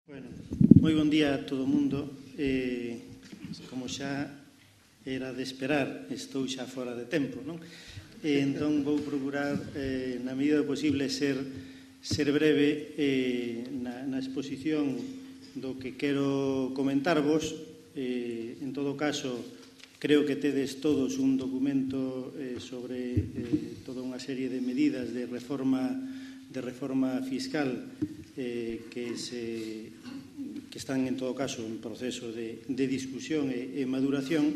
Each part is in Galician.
Bueno, moi bon día a todo o mundo. Como xa era de esperar, estou xa fora de tempo, non? Entón vou procurar, na medida do posible, ser breve na exposición do que quero comentarvos. En todo caso, creo que tedes todos un documento sobre toda unha serie de medidas de reforma fiscal que están, en todo caso, en proceso de discusión e maduración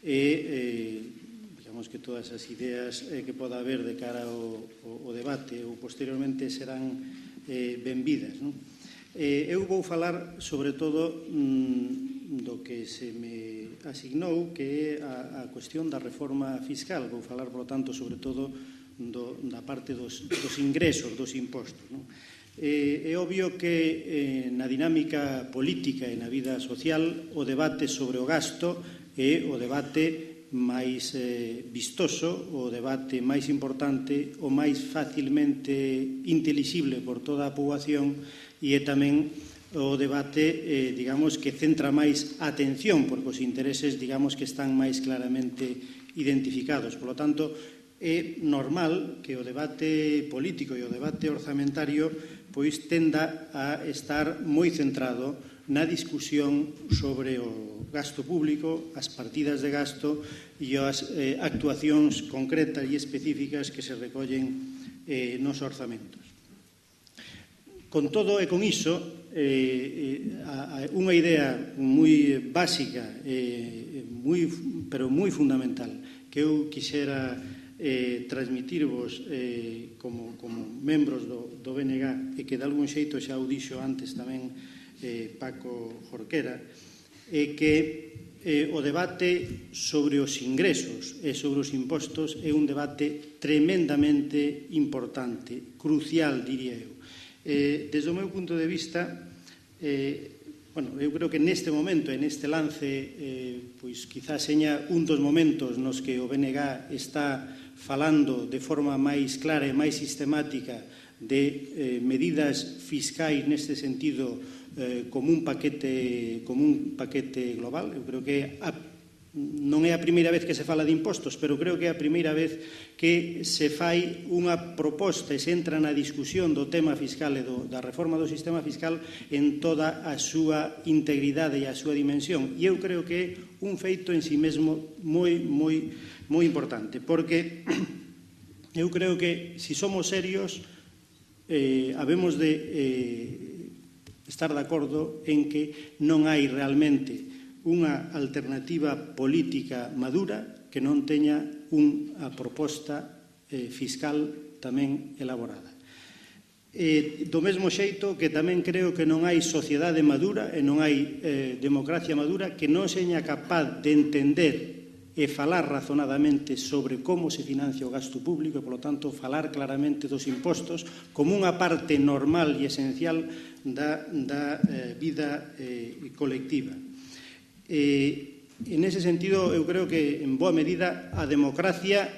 digamos que todas as ideas que poda haber de cara ao debate ou posteriormente serán benvidas. Eu vou falar sobre todo do que se me asignou, que é a cuestión da reforma fiscal. Vou falar, por lo tanto, sobre todo da parte dos ingresos, dos impostos. É obvio que na dinámica política e na vida social o debate sobre o gasto é o debate máis vistoso, o debate máis importante, o máis facilmente intelixible por toda a poboación e é tamén o debate, digamos, que centra máis a atención porque os intereses, digamos, que están máis claramente identificados. Por lo tanto, é normal que o debate político e o debate orzamentario pois tenda a estar moi centrado na discusión sobre o gasto público, as partidas de gasto e as actuacións concretas e específicas que se recollen nos orzamentos. Con todo e con iso, unha idea moi básica, pero moi fundamental, que eu quixera transmitirvos como membros do BNG e que de algún xeito xa o dixo antes tamén Paco Jorquera, é que o debate sobre os ingresos e sobre os impostos é un debate tremendamente importante, crucial, diría eu. Desde o meu punto de vista, eu creo que neste momento, neste lance, pois quizás seña un dos momentos nos que o BNG está falando de forma máis clara e máis sistemática de medidas fiscais neste sentido como un paquete global. Eu creo que non é a primeira vez que se fala de impostos, pero creo que é a primeira vez que se fai unha proposta e se entra na discusión do tema fiscal e da reforma do sistema fiscal en toda a súa integridade e a súa dimensión. E eu creo que é un feito en si mesmo moi importante, porque eu creo que se somos serios habemos de estar de acordo en que non hai realmente unha alternativa política madura que non teña unha proposta fiscal tamén elaborada. Do mesmo xeito que tamén creo que non hai sociedade madura e non hai democracia madura que non seña capaz de entender e falar razonadamente sobre como se financia o gasto público e, polo tanto, falar claramente dos impostos como unha parte normal e esencial da vida colectiva. En ese sentido, eu creo que, en boa medida, a democracia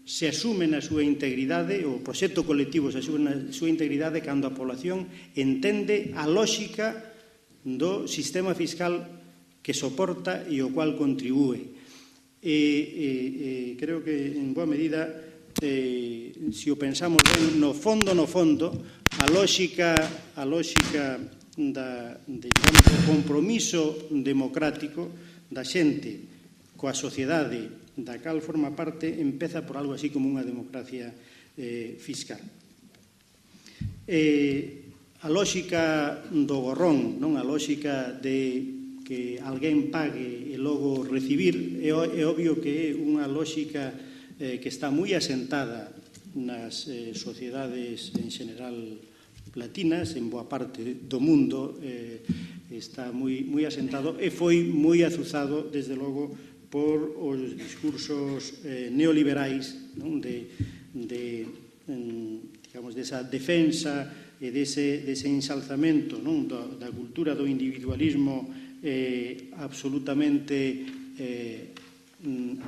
se asume na súa integridade, o proxecto colectivo se asume na súa integridade cando a población entende a lógica do sistema fiscal que soporta e o cual contribúe. Creo que, en boa medida, se o pensamos ben, no fondo, a lógica do compromiso democrático da xente coa sociedade da cal forma parte empeza por algo así como unha democracia fiscal. A lógica do gorrón, non a lógica de que alguén pague e logo recibir, é obvio que é unha lógica que está moi asentada nas sociedades en xeral latinas, en boa parte do mundo está moi asentado e foi moi azuzado, desde logo, por os discursos neoliberais desa defensa e dese ensalzamento da cultura do individualismo absolutamente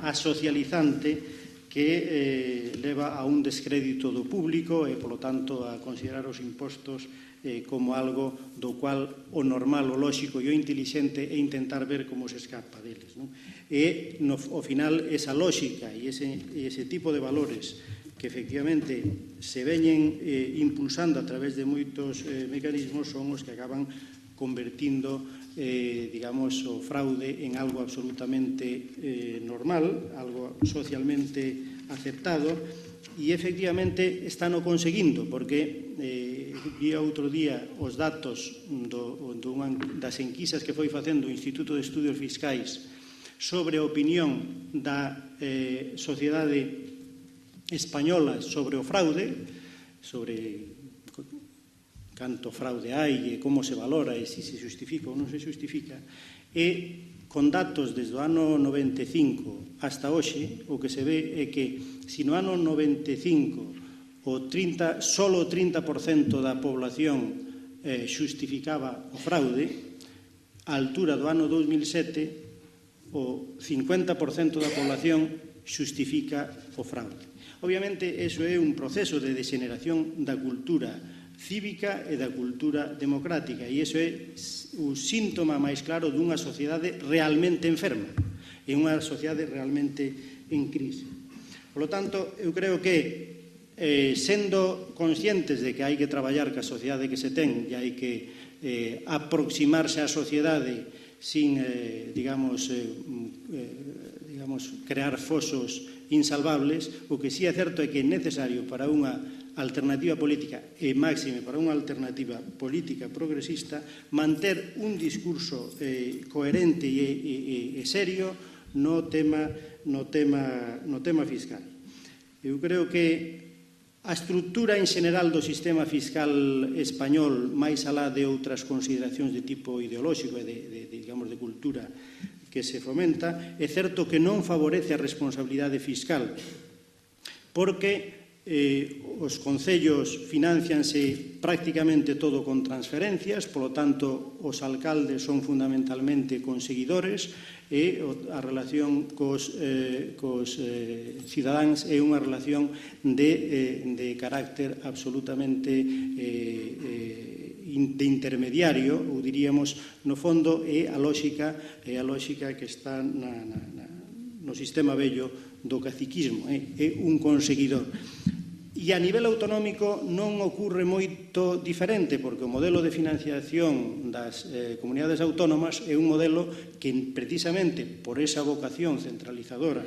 asocializante que leva a un descrédito do público e, polo tanto, a considerar os impostos como algo do cual o normal, o lóxico e o intelixente é intentar ver como se escapa deles. E, ao final, esa lóxica e ese tipo de valores que efectivamente se veñen impulsando a través de moitos mecanismos son os que acaban convertindo, digamos, o fraude en algo absolutamente normal, algo socialmente aceptado, e efectivamente están o conseguindo, porque vi outro día os datos das enquisas que foi facendo o Instituto de Estudios Fiscais sobre a opinión da sociedade española sobre o fraude, sobre canto fraude hai e como se valora e se justifica ou non se justifica, e con datos desde o ano 95 hasta hoxe, o que se ve é que se no ano 95 solo o 30% da población justificaba o fraude, á altura do ano 2007 o 50% da población xustifica o fraude. Obviamente, iso é un proceso de degeneración da cultura cívica e da cultura democrática, e iso é o síntoma máis claro dunha sociedade realmente enferma e unha sociedade realmente en crise. Por lo tanto, eu creo que sendo conscientes de que hai que traballar ca sociedade que se ten e hai que aproximarse á sociedade sin, digamos, crear fosos insalvables, o que sí é certo é que é necesario para unha alternativa política e máxime para unha alternativa política progresista manter un discurso coherente e serio no tema fiscal. Eu creo que a estrutura en xeral do sistema fiscal español, máis alá de outras consideracións de tipo ideolóxico e digamos, de cultura que se fomenta, é certo que non favorece a responsabilidade fiscal, porque os concellos financianse prácticamente todo con transferencias, polo tanto, os alcaldes son fundamentalmente conseguidores e a relación cos cidadáns é unha relación de carácter absolutamente de intermediario, ou diríamos, no fondo, é a lógica que está no sistema vello do caciquismo, é un conseguidor. E a nivel autonómico non ocorre moito diferente, porque o modelo de financiación das comunidades autónomas é un modelo que precisamente por esa vocación centralizadora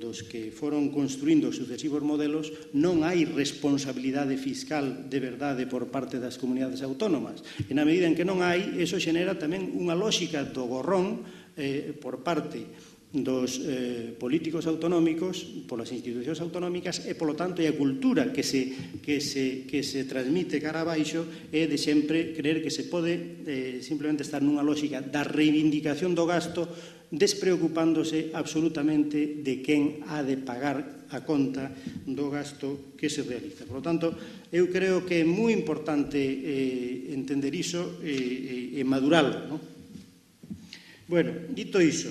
dos que foron construindo os sucesivos modelos non hai responsabilidade fiscal de verdade por parte das comunidades autónomas. E na medida en que non hai, iso xenera tamén unha lógica do gorrón por parte dos políticos autonómicos, polas institucións autonómicas e, polo tanto, a cultura que se transmite cara abaixo é de sempre creer que se pode simplemente estar nunha lógica da reivindicación do gasto despreocupándose absolutamente de quen ha de pagar a conta do gasto que se realiza. Por lo tanto, eu creo que é moi importante entender iso e maduralo. Bueno, dito iso,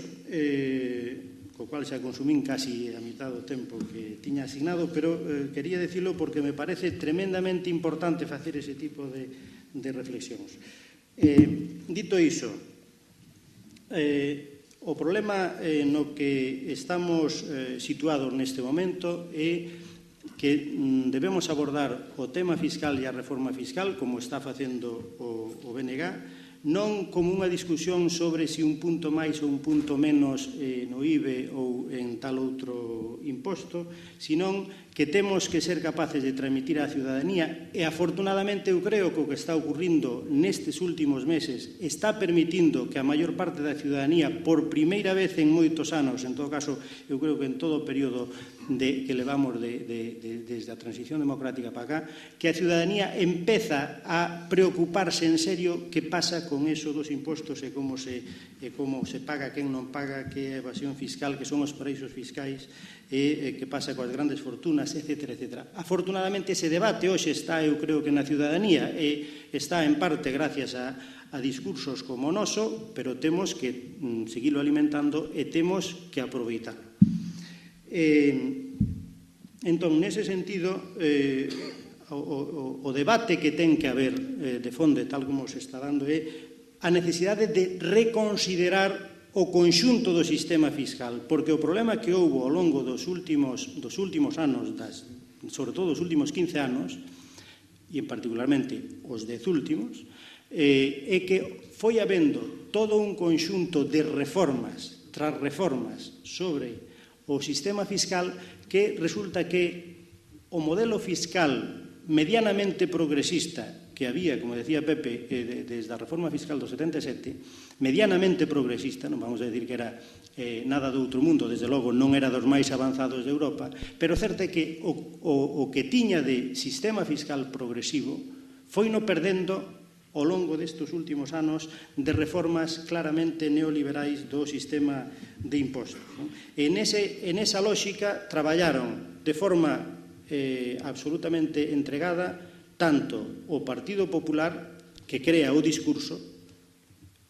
co cual xa consumín casi a mitad do tempo que tiña asignado, pero quería dicilo porque me parece tremendamente importante facer ese tipo de reflexións. Dito iso, o problema no que estamos situados neste momento é que debemos abordar o tema fiscal e a reforma fiscal, como está facendo o BNG, non como unha discusión sobre se un punto máis ou un punto menos no IBE ou en tal outro imposto, senón que temos que ser capaces de transmitir á ciudadanía e, afortunadamente, eu creo que o que está ocurrindo nestes últimos meses está permitindo que a maior parte da ciudadanía, por primeira vez en moitos anos, en todo caso, eu creo que en todo o período que levamos desde a transición democrática para cá, que a ciudadanía empeza a preocuparse en serio que pasa con eso dos impostos e como se paga, quen non paga, que é a evasión fiscal, que son os paraísos fiscais, e que pasa coas grandes fortunas, etc. Afortunadamente, ese debate hoxe está, eu creo que na ciudadanía, e está en parte gracias a discursos como o noso, pero temos que seguirlo alimentando e temos que aproveitarlo. Entón, nese sentido, o debate que ten que haber de fondo, tal como se está dando, é a necesidade de reconsiderar o conxunto do sistema fiscal, porque o problema que houve ao longo dos últimos anos, sobre todo os últimos 15 anos, e en particularmente os 10 últimos, é que foi habendo todo un conxunto de reformas tras reformas sobre o sistema fiscal que resulta que o modelo fiscal medianamente progresista que había, como decía Pepe, desde a reforma fiscal do 77, medianamente progresista, non vamos a decir que era nada do outro mundo, desde logo non era dos máis avanzados de Europa, pero certo é que o que tiña de sistema fiscal progresivo foi no perdendo ao longo destes últimos anos de reformas claramente neoliberais do sistema de impostos. En esa lógica traballaron de forma absolutamente entregada tanto o Partido Popular, que crea o discurso,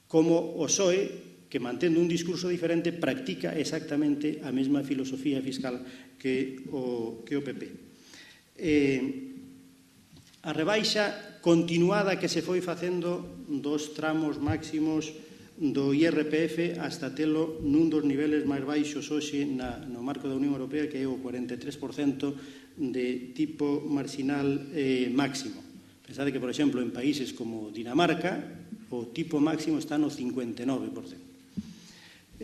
como o PSOE, que mantendo un discurso diferente practica exactamente a mesma filosofía fiscal que o PP. A rebaixa continuada que se foi facendo dos tramos máximos do IRPF hasta telo nun dos niveles máis baixos hoxe no marco da Unión Europea, que é o 43% de tipo marxinal máximo. Pensade que, por exemplo, en países como Dinamarca, o tipo máximo está no 59%.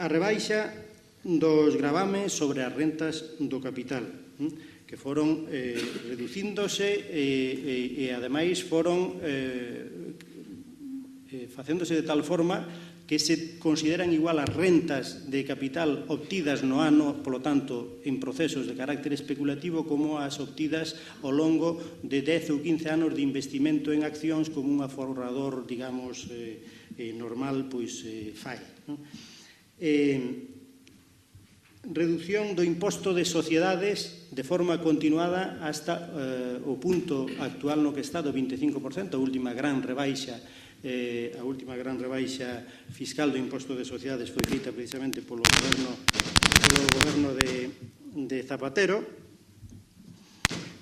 A rebaixa dos gravames sobre as rentas do capital, que foron reducíndose e, ademais, foron facéndose de tal forma que se consideran igual as rentas de capital obtidas no ano, polo tanto, en procesos de carácter especulativo, como as obtidas ao longo de 10 ou 15 anos de investimento en accións como un aforrador, digamos, normal, pois fai. Reducción do imposto de sociedades de forma continuada hasta o punto actual no que está do 25%, a última gran rebaixa fiscal do imposto de sociedades foi feita precisamente polo goberno de Zapatero,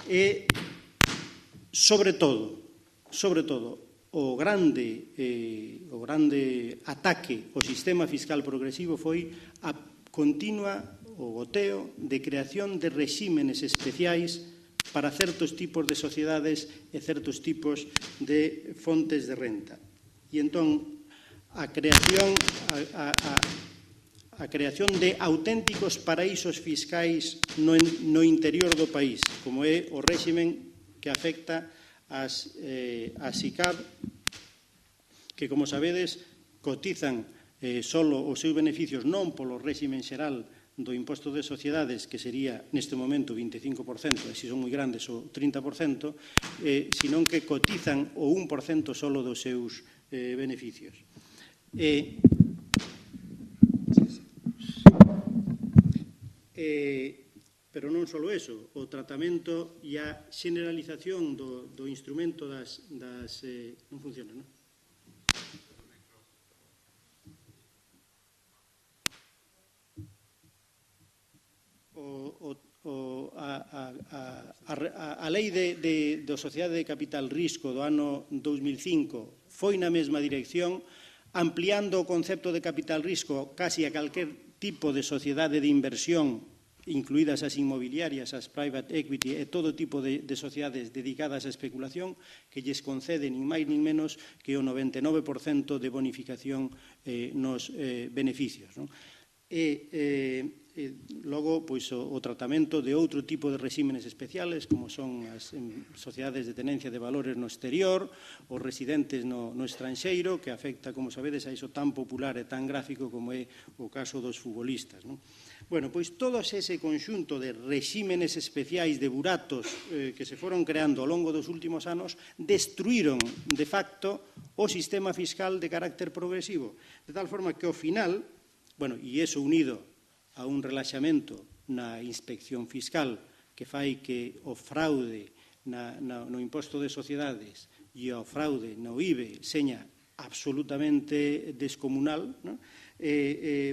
e sobre todo o grande ataque ao sistema fiscal progresivo foi a continua o goteo de creación de rexímenes especiais para certos tipos de sociedades e certos tipos de fontes de renta. E entón, a creación de auténticos paraísos fiscais no interior do país, como é o réximen que afecta as SICAV, que, como sabedes, cotizan solo os seus beneficios non polo réximen xeral do imposto de sociedades, que sería neste momento 25%, e se son moi grandes o 30%, senón que cotizan o 1% solo dos seus beneficios. Pero non só eso, o tratamento e a generalización do instrumento das... Non funciona, non? A lei de sociedade de capital risco do ano 2005 foi na mesma dirección, ampliando o concepto de capital risco casi a calquer tipo de sociedade de inversión, incluídas as inmobiliarias, as private equity e todo tipo de sociedades dedicadas á especulación, que lles concede nin máis nin menos que o 99% de bonificación nos beneficios. Logo, o tratamento de outro tipo de rexímenes especiales, como son as sociedades de tenencia de valores no exterior, os residentes no estranxeiro, que afecta, como sabedes, a iso tan popular e tan gráfico como é o caso dos futbolistas. Bueno, pois todo ese conxunto de rexímenes especiais de buratos que se foron creando ao longo dos últimos anos destruíron, de facto, o sistema fiscal de carácter progresivo, de tal forma que, ao final, e iso unido a un relaxamento na inspección fiscal que fai que o fraude no imposto de sociedades e o fraude no IBE seña absolutamente descomunal,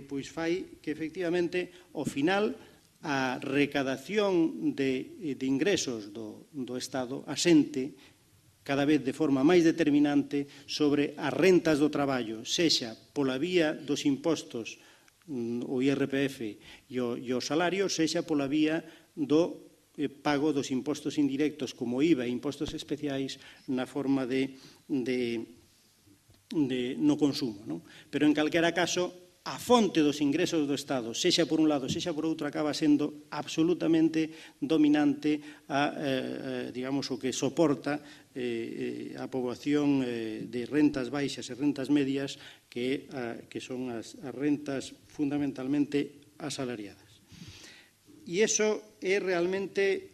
pois fai que, efectivamente, ao final, a recadación de ingresos do Estado asente cada vez de forma máis determinante sobre as rentas do traballo, sexa pola vía dos impostos, o IRPF e o salario, sexa pola vía do pago dos impostos indirectos como IVA e impostos especiais na forma no consumo. Non? Pero, en calquera caso, a fonte dos ingresos do Estado, sexa por un lado, sexa por outro, acaba sendo absolutamente dominante digamos, o que soporta a poboación de rentas baixas e rentas medias, que son as rentas fundamentalmente asalariadas. E iso é realmente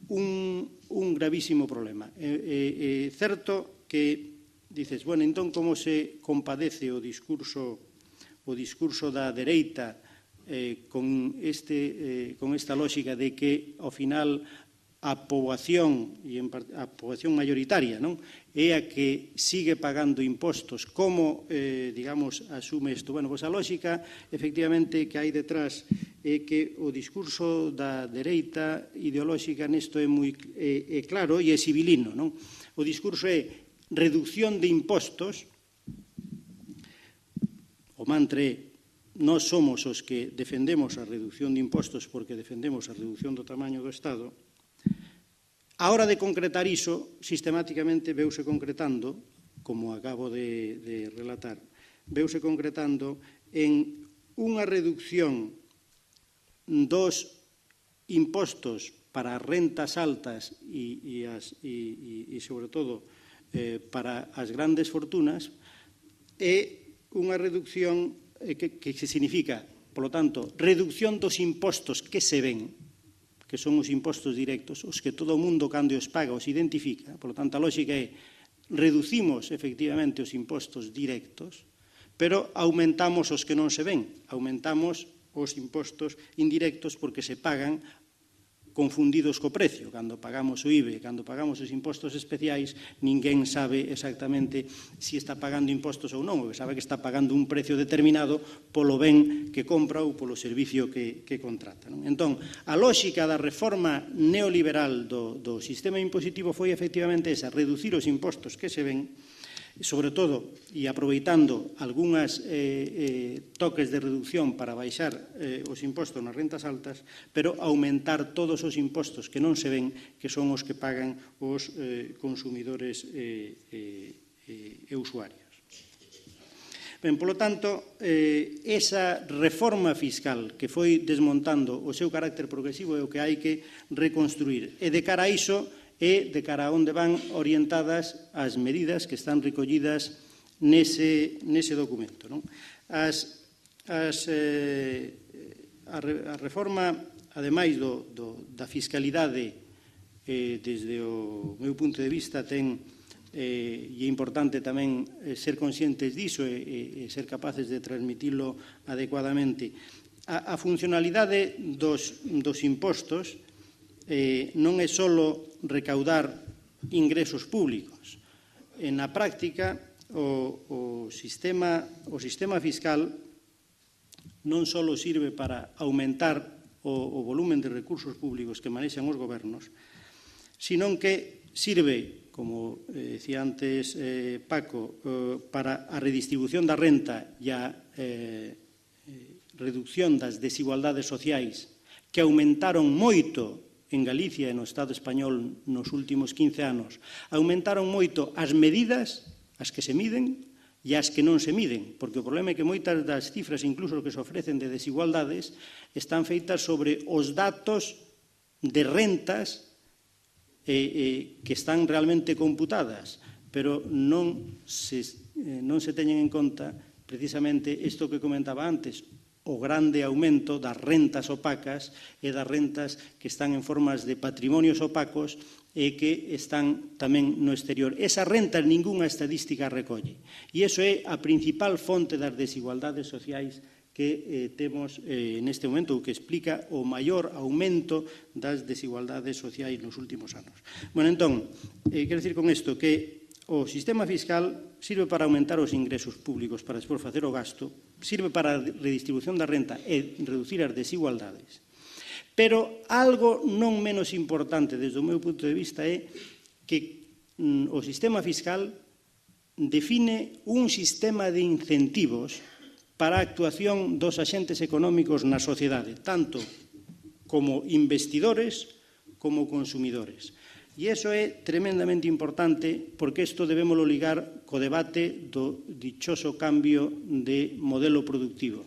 un gravísimo problema. É certo que dices, bueno, entón como se compadece o discurso da dereita con esta lógica de que, ao final, a poboación, e a poboación maioritaria, non, é a que sigue pagando impostos. Como, digamos, asume isto? Bueno, pois a lógica, efectivamente, que hai detrás é que o discurso da dereita ideolóxica nesto é moi claro e é sibilino, non? O discurso é reducción de impostos. O mantra é: nós somos os que defendemos a reducción de impostos porque defendemos a reducción do tamaño do Estado. A hora de concretar iso, sistemáticamente veuse concretando, como acabo de relatar, veuse concretando en unha reducción dos impostos para as rentas altas e sobre todo, para as grandes fortunas, é unha reducción que significa, polo tanto, reducción dos impostos que se ven, que son os impostos directos, os que todo o mundo, cando os paga, os identifica. Polo tanto, a lógica é: reducimos efectivamente os impostos directos, pero aumentamos os que non se ven, aumentamos os impostos indirectos porque se pagan confundidos co precio. Cando pagamos o IVE, cando pagamos os impostos especiais, ninguén sabe exactamente se está pagando impostos ou non, o que sabe que está pagando un precio determinado polo ben que compra ou polo servicio que contrata. Entón, a lógica da reforma neoliberal do sistema impositivo foi efectivamente esa: reducir os impostos que se ven, sobre todo, e aproveitando algunhas toques de reducción para baixar os impostos nas rentas altas, pero aumentar todos os impostos que non se ven, que son os que pagan os consumidores e usuarios. Ben, polo tanto, esa reforma fiscal que foi desmontando o seu carácter progresivo é o que hai que reconstruir. E de cara a iso, e de cara a onde van orientadas as medidas que están recollidas nese documento. A reforma, ademais da fiscalidade, desde o meu punto de vista, ten, e é importante tamén ser conscientes diso e ser capaces de transmitilo adecuadamente, a funcionalidade dos impostos non é só recaudar ingresos públicos. Na práctica, o sistema fiscal non só sirve para aumentar o volumen de recursos públicos que manexan os gobernos, sino que sirve, como decía antes Paco, para a redistribución da renta e a reducción das desigualdades sociais, que aumentaron moito en Galicia e no Estado español nos últimos 15 anos. Aumentaron moito as medidas, as que se miden, e as que non se miden, porque o problema é que moitas das cifras, incluso que se ofrecen de desigualdades, están feitas sobre os datos de rentas que están realmente computadas, pero non se teñen en conta precisamente isto que comentaba antes, o grande aumento das rentas opacas e das rentas que están en formas de patrimonios opacos e que están tamén no exterior. Esas rentas ningunha estadística recolle. E iso é a principal fonte das desigualdades sociais que temos neste momento, o que explica o maior aumento das desigualdades sociais nos últimos anos. Bueno, entón, quero dicir con isto que o sistema fiscal sirve para aumentar os ingresos públicos para despois facer o gasto, sirve para a redistribución da renta e reducir as desigualdades, Pero algo non menos importante, desde o meu punto de vista, é que o sistema fiscal define un sistema de incentivos para a actuación dos axentes económicos na sociedade, tanto como investidores como consumidores. E iso é tremendamente importante porque isto debémolo ligar co debate do dichoso cambio de modelo productivo.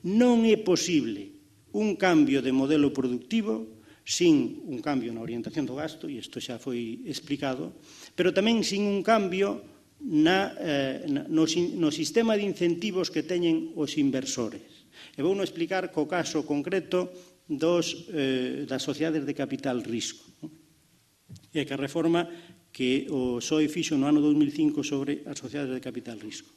Non é posible un cambio de modelo productivo sin un cambio na orientación do gasto, e isto xa foi explicado, pero tamén sin un cambio no sistema de incentivos que teñen os inversores. E vou explicar co caso concreto das sociedades de capital risco. E que a reforma que o PSOE fixo no ano 2005 sobre as sociedades de capital risco.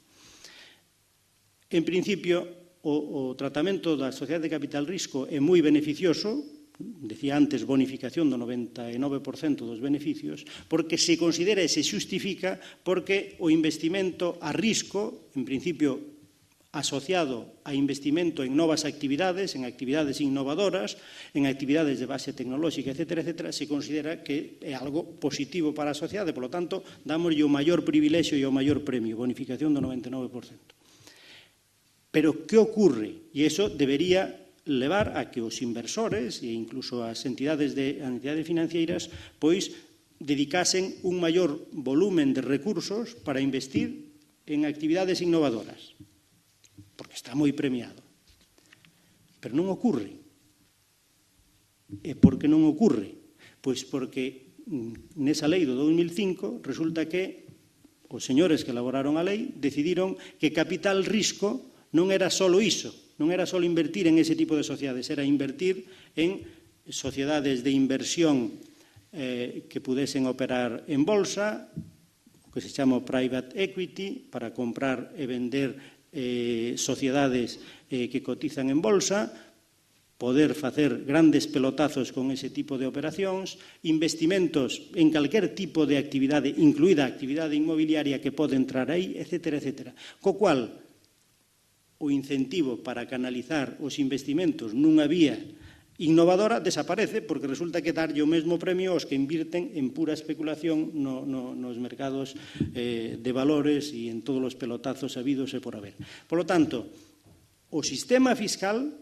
En principio, o tratamento das sociedades de capital risco é moi beneficioso, decía antes, bonificación do 99% dos beneficios, porque se considera e se xustifica porque o investimento a risco, en principio asociado a investimento en novas actividades, en actividades innovadoras, en actividades de base tecnolóxica, etcétera, etcétera, se considera que é algo positivo para a sociedade, por lo tanto, dámoslle o maior privilexio e o maior premio, bonificación do 99%. Pero que ocurre? E iso debería levar a que os inversores e incluso as entidades financeiras pois dedicasen un maior volumen de recursos para investir en actividades innovadoras, porque está moi premiado. Pero non ocurre. E por que non ocurre? Pois porque nesa lei do 2005 resulta que os señores que elaboraron a lei decidiron que capital risco non era só iso, non era só invertir en ese tipo de sociedades, era invertir en sociedades de inversión que pudesen operar en bolsa, o que se chama private equity, para comprar e vender sociedades que cotizan en bolsa, poder facer grandes pelotazos con ese tipo de operacións, investimentos en calquer tipo de actividade, incluída a actividade inmobiliaria que pode entrar aí, etcétera, etcétera. Co cual, o incentivo para canalizar os investimentos nunha vía innovadora desaparece porque resulta que darlle o mesmo premio aos que invirten en pura especulación nos mercados de valores e en todos os pelotazos habidos e por haber. Por lo tanto, o sistema fiscal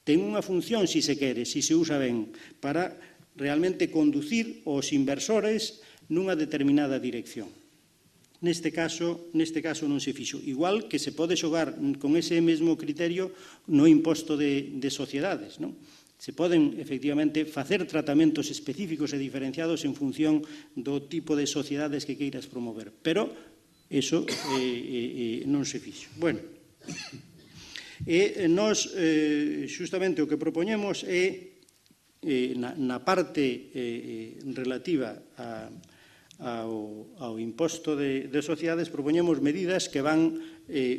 ten unha función, si se quere, si se usa ben, para realmente conducir os inversores nunha determinada dirección. Neste caso non se fixo. Igual que se pode xogar con ese mesmo criterio no imposto de sociedades, non? Se poden, efectivamente, facer tratamentos específicos e diferenciados en función do tipo de sociedades que queiras promover. Pero eso non se fixo. Bueno, nós, xustamente, o que propoñemos é, na parte relativa ao imposto de sociedades, propoñemos medidas que van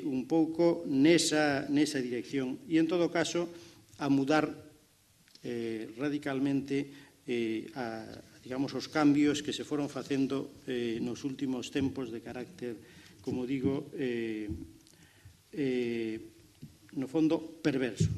un pouco nesa dirección e, en todo caso, a mudar radicalmente digamos, os cambios que se foron facendo nos últimos tempos de carácter, como digo, no fondo, perverso.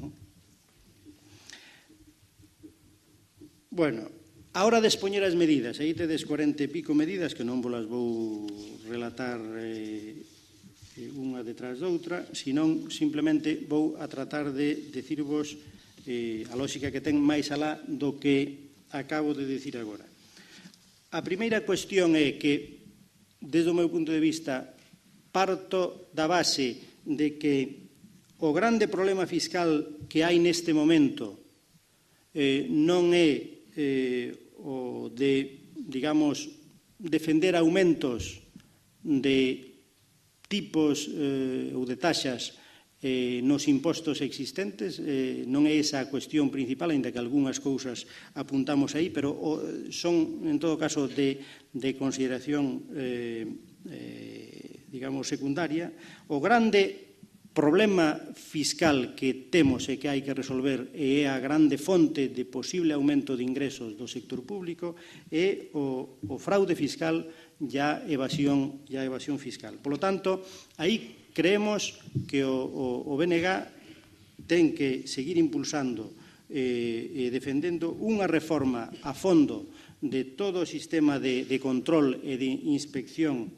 Bueno, a hora de expoñer as medidas, aí tedes 40 e pico medidas que non volas vou relatar unha detrás doutra, senón simplemente vou a tratar de decirvos a lógica que ten máis alá do que acabo de decir agora. A primeira cuestión é que, desde o meu punto de vista, parto da base de que o grande problema fiscal que hai neste momento non é o de, digamos, defender aumentos de tipos ou de taxas nos impostos existentes, non é esa a cuestión principal, ainda que algunhas cousas apuntamos aí, pero son, en todo caso, de consideración, digamos, secundaria. O grande problema fiscal que temos e que hai que resolver e é a grande fonte de posible aumento de ingresos do sector público é o fraude fiscal e a evasión fiscal. Por lo tanto, aí creemos que o BNG ten que seguir impulsando defendendo unha reforma a fondo de todo o sistema de control e de inspección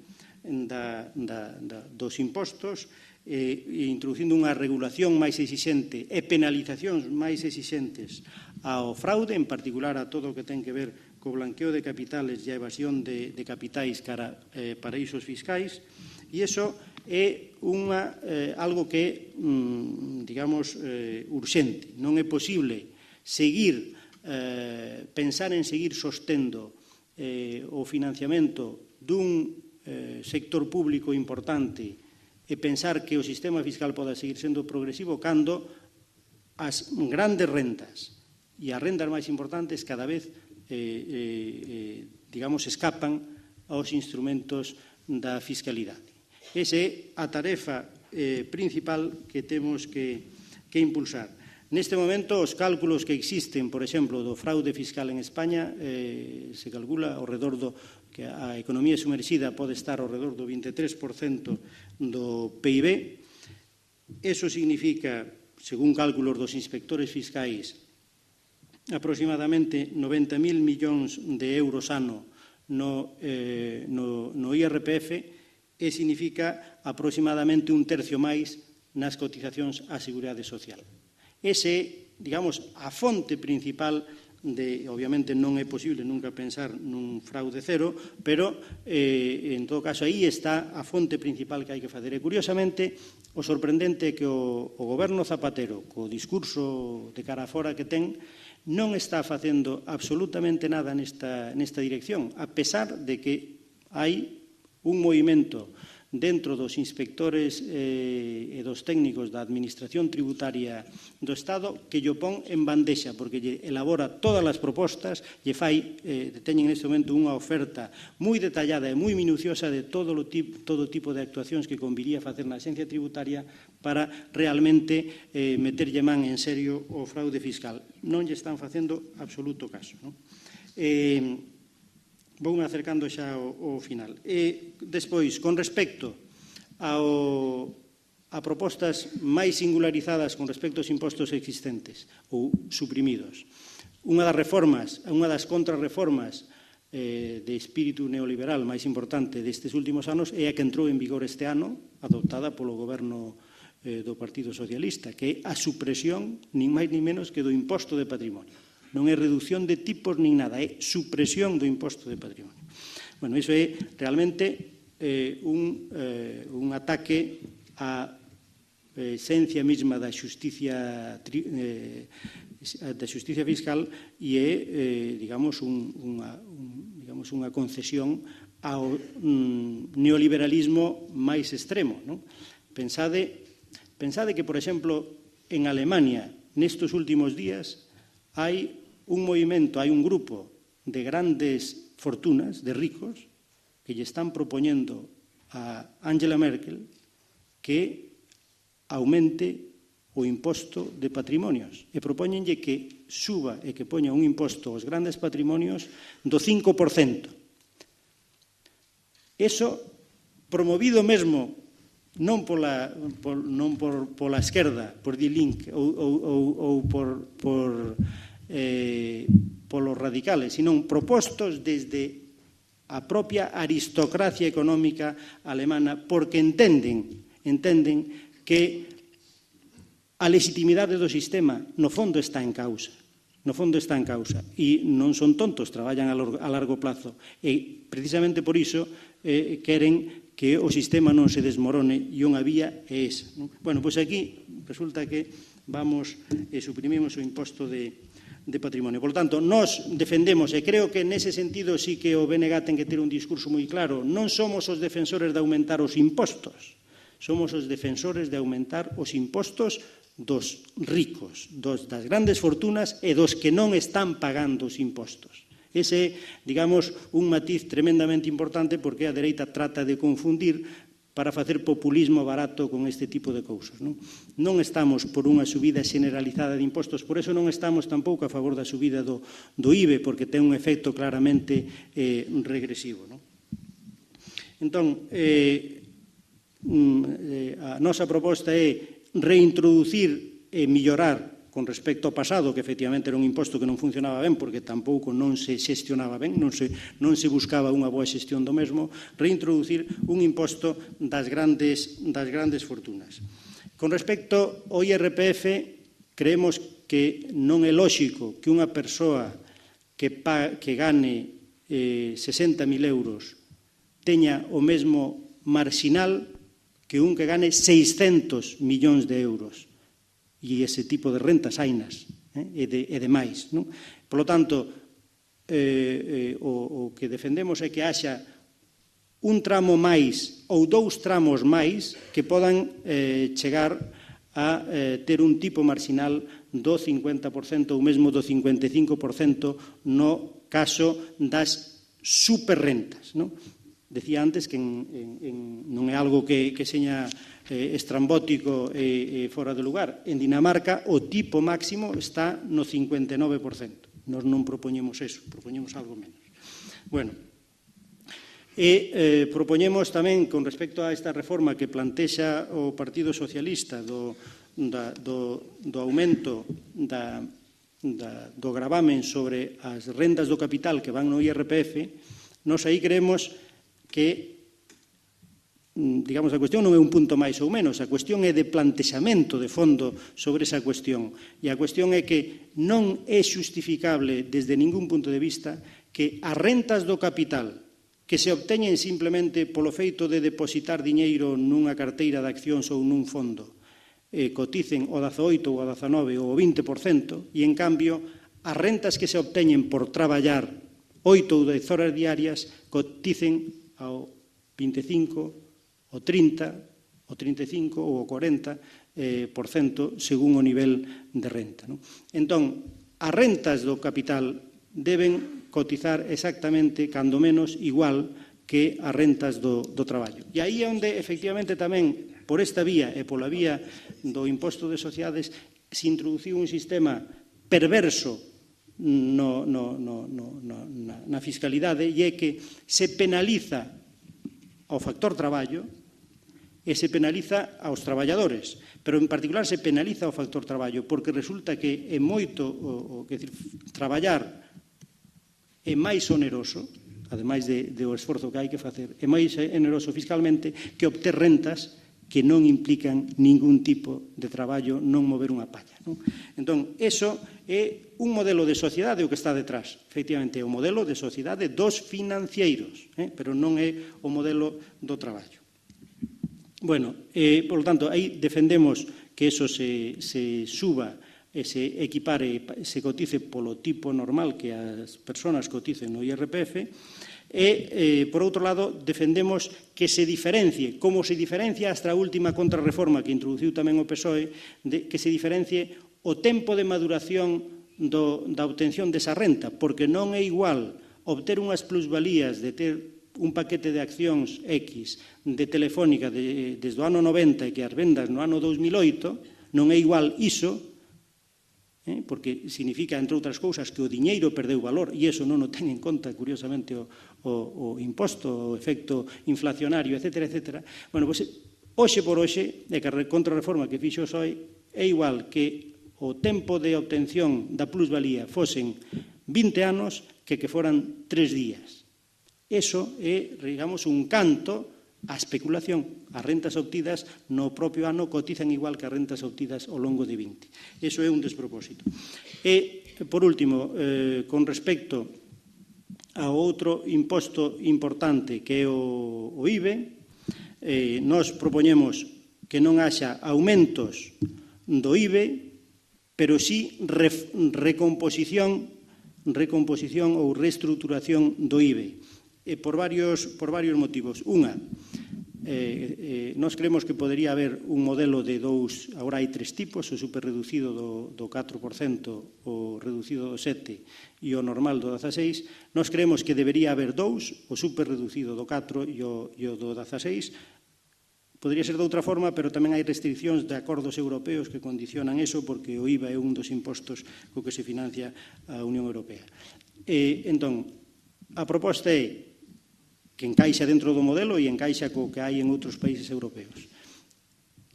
dos impostos, introducindo unha regulación máis exixente e penalizacións máis exixentes ao fraude, en particular a todo o que ten que ver co blanqueo de capitales e a evasión de capitais cara paraísos fiscais, e iso é algo que é, digamos, urxente. Non é posible pensar en seguir sostendo o financiamento dun sector público importante e pensar que o sistema fiscal poda seguir sendo progresivo cando as grandes rentas e as rendas máis importantes cada vez, digamos, escapan aos instrumentos da fiscalidade. Esa é a tarefa principal que temos que impulsar. Neste momento, os cálculos que existen, por exemplo, do fraude fiscal en España, se calcula ao redor que a economía sumerxida pode estar ao redor do 23% do PIB. Eso significa, según cálculos dos inspectores fiscais, aproximadamente 90.000 millóns de euros ano no IRPF, e significa aproximadamente un tercio máis nas cotizacións á Seguridade Social. Ese é, digamos, a fonte principal obviamente non é posible nunca pensar nun fraude cero, pero en todo caso aí está a fonte principal que hai que facer. E curiosamente, o sorprendente é que o goberno Zapatero, co discurso de cara a fora que ten, non está facendo absolutamente nada nesta dirección, a pesar de que hai un movimento dentro dos inspectores e dos técnicos da Administración Tributaria do Estado que lle pon en bandexa, porque lle elabora todas as propostas, teñen neste momento unha oferta moi detallada e moi minuciosa de todo tipo de actuacións que conviría facer na Axencia Tributaria para realmente meterlle man en serio o fraude fiscal. Non lle están facendo absoluto caso. Voume acercando xa ao final. E despois, con respecto a propostas máis singularizadas con respecto aos impostos existentes ou suprimidos, unha das contrarreformas de espírito neoliberal máis importante destes últimos anos é a que entrou en vigor este ano, adoptada polo goberno do Partido Socialista, que é a supresión, nin máis nin menos que do imposto de patrimonio. Non é reducción de tipos nin nada, é supresión do imposto de patrimonio. Bueno, iso é realmente un ataque á esencia mesma da xusticia fiscal e é, digamos, unha concesión ao neoliberalismo máis extremo. Pensade que, por exemplo, en Alemania, nestes últimos días, hai un movimento, hai un grupo de grandes fortunas, de ricos, que lle están propoñendo a Angela Merkel que aumente o imposto de patrimonios e propóñenlle que suba e que poña un imposto aos grandes patrimonios do 5%. Eso promovido mesmo non pola esquerda, por Die Linke ou polos radicales, senón propostos desde a propia aristocracia económica alemana, porque entenden que a legitimidade do sistema no fondo está en causa. E non son tontos, traballan a largo plazo. E precisamente por iso queren que o sistema non se desmorone e unha vía é esa. Bueno, pois aquí resulta que vamos e suprimimos o imposto de patrimonio. Por tanto, nós defendemos, e creo que nese sentido sí que o BNG ten que ter un discurso moi claro, non somos os defensores de aumentar os impostos, somos os defensores de aumentar os impostos dos ricos, das grandes fortunas e dos que non están pagando os impostos. Ese é, digamos, un matiz tremendamente importante porque a dereita trata de confundir para facer populismo barato con este tipo de cousas. Non estamos por unha subida generalizada de impostos, por eso non estamos tampouco a favor da subida do IBE, porque ten un efecto claramente regresivo. Entón, a nosa proposta é reintroducir e mellorar con respecto ao pasado, que efectivamente era un imposto que non funcionaba ben porque tampouco non se xestionaba ben, non se buscaba unha boa xestión do mesmo, reintroducir un imposto das grandes fortunas. Con respecto ao IRPF, creemos que non é lóxico que unha persoa que gane 60.000 euros teña o mesmo marxinal que un que gane 600 millóns de euros. E ese tipo de rentas hainas e de máis. Por lo tanto, o que defendemos é que haxa un tramo máis ou dous tramos máis que podan chegar a ter un tipo marxinal do 50% ou mesmo do 55% no caso das superrentas. Decía antes que non é algo que seña estrambótico e fora de lugar. En Dinamarca o tipo máximo está no 59%. Nós non propoñemos eso, propoñemos algo menos. Bueno, e propoñemos tamén, con respecto a esta reforma que plantexa o Partido Socialista do aumento do gravamen sobre as rendas do capital que van no IRPF, nós aí creemos que, digamos, a cuestión non é un punto máis ou menos, a cuestión é de plantexamento de fondo sobre esa cuestión. E a cuestión é que non é xustificable desde ningún punto de vista que as rentas do capital que se obteñen simplemente polo feito de depositar diñeiro nunha carteira de accións ou nun fondo coticen o 18 ou o 19 ou o 20% e, en cambio, as rentas que se obteñen por traballar 8 ou 10 horas diarias coticen ao 25, ao 30, ao 35 ou ao 40% según o nivel de renta. Entón, as rentas do capital deben cotizar exactamente, cando menos, igual que as rentas do traballo. E aí é onde, efectivamente, tamén, por esta vía e pola vía do imposto de sociedades, se introduciu un sistema perverso na fiscalidade, e é que se penaliza ao factor traballo e se penaliza aos traballadores, pero en particular se penaliza ao factor traballo, porque resulta que é moito, traballar é máis oneroso, ademais do esforzo que hai que facer, é máis oneroso fiscalmente que obter rentas que non implican ningún tipo de traballo, non mover unha palla. Entón, eso é un modelo de sociedade o que está detrás. Efectivamente, é o modelo de sociedade dos financeiros, pero non é o modelo do traballo. Bueno, por lo tanto, aí defendemos que eso se suba e se equipare, se cotice polo tipo normal que as persoas coticen no IRPF, e, por outro lado, defendemos que se diferencie, como se diferencia hasta a última contrarreforma que introduciu tamén o PSOE, que se diferencie o tempo de maduración da obtención desa renta, porque non é igual obter unhas plusvalías de ter un paquete de accións X de Telefónica desde o ano 90 e que as vendas no ano 2008, non é igual iso, porque significa, entre outras cousas, que o diñeiro perdeu valor, e iso non o ten en conta, curiosamente, o imposto, o efecto inflacionario, etc. Bueno, pois, hoxe por hoxe, e que a contrarreforma que fixo o PSOE é igual que o tempo de obtención da plusvalía fosen 20 anos que foran 3 días. Eso é, digamos, un canto a especulación. As rentas obtidas no propio ano cotizan igual que as rentas obtidas ao longo de 20. Eso é un despropósito. E, por último, con respecto ao outro imposto importante que é o IBE, nós propoñemos que non haxa aumentos do IBE, pero sí recomposición ou reestruturación do IBE, por varios motivos. Unha, nós creemos que podería haber un modelo de dous, agora hai 3 tipos, o superreducido do 4%, o reducido do 7% e o normal do 16%. Nós creemos que debería haber dous, o superreducido do 4% e o do 16%. Podría ser de outra forma, pero tamén hai restriccións de acordos europeos que condicionan eso, porque o IVA é un dos impostos co que se financia a Unión Europea. Entón, a proposta é que encaixa dentro do modelo e encaixa co que hai en outros países europeos.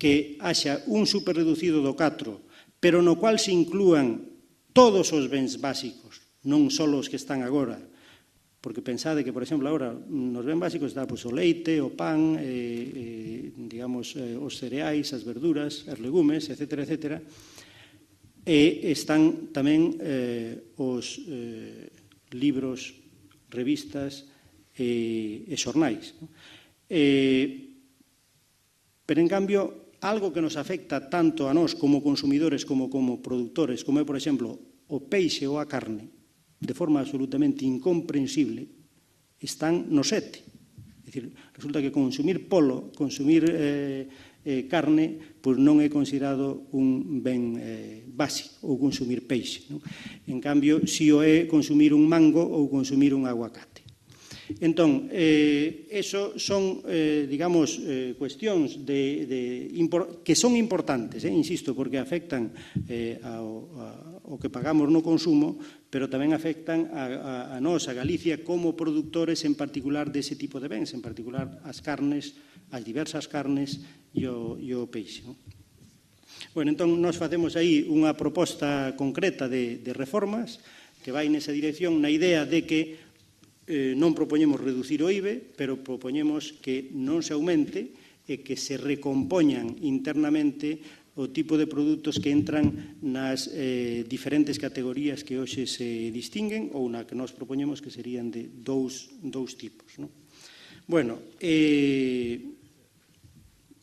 Que haxa un superreducido do 4%, pero no cual se inclúan todos os bens básicos, non só os que están agora, porque pensade que, por exemplo, agora nos bens básicos está o leite, o pan, digamos, os cereais, as verduras, os legumes, etc., etc., e están tamén os libros, revistas e xornais. Pero, en cambio, algo que nos afecta tanto a nós como consumidores como productores, como é, por exemplo, o peixe ou a carne, de forma absolutamente incomprensible, están no sete. É dicir, resulta que consumir polo, consumir carne, pois non é considerado un ben básico, ou consumir peixe. En cambio, si o é consumir un mango ou consumir un aguacate. Entón, eso son, digamos, cuestións que son importantes, insisto, porque afectan ao que pagamos no consumo, pero tamén afectan a nós, a Galicia, como productores en particular dese tipo de bens, en particular as carnes, as diversas carnes e o peixe. Bueno, entón, nós facemos aí unha proposta concreta de reformas que vai nesa dirección, na idea de que non propoñemos reducir o IBE, pero propoñemos que non se aumente e que se recompoñan internamente o tipo de produtos que entran nas diferentes categorías que hoxe se distinguen ou na que nós propoñemos que serían de dous tipos. Bueno,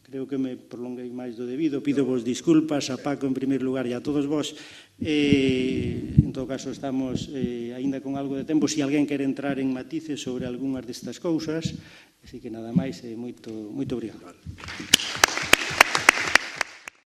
creo que me prolonguei máis do debido, pídovos disculpas a Paco en primeiro lugar e a todos vos. En todo caso, estamos aínda con algo de tempo, se alguén quere entrar en matices sobre algunhas destas cousas, así que nada máis, moito obrigado.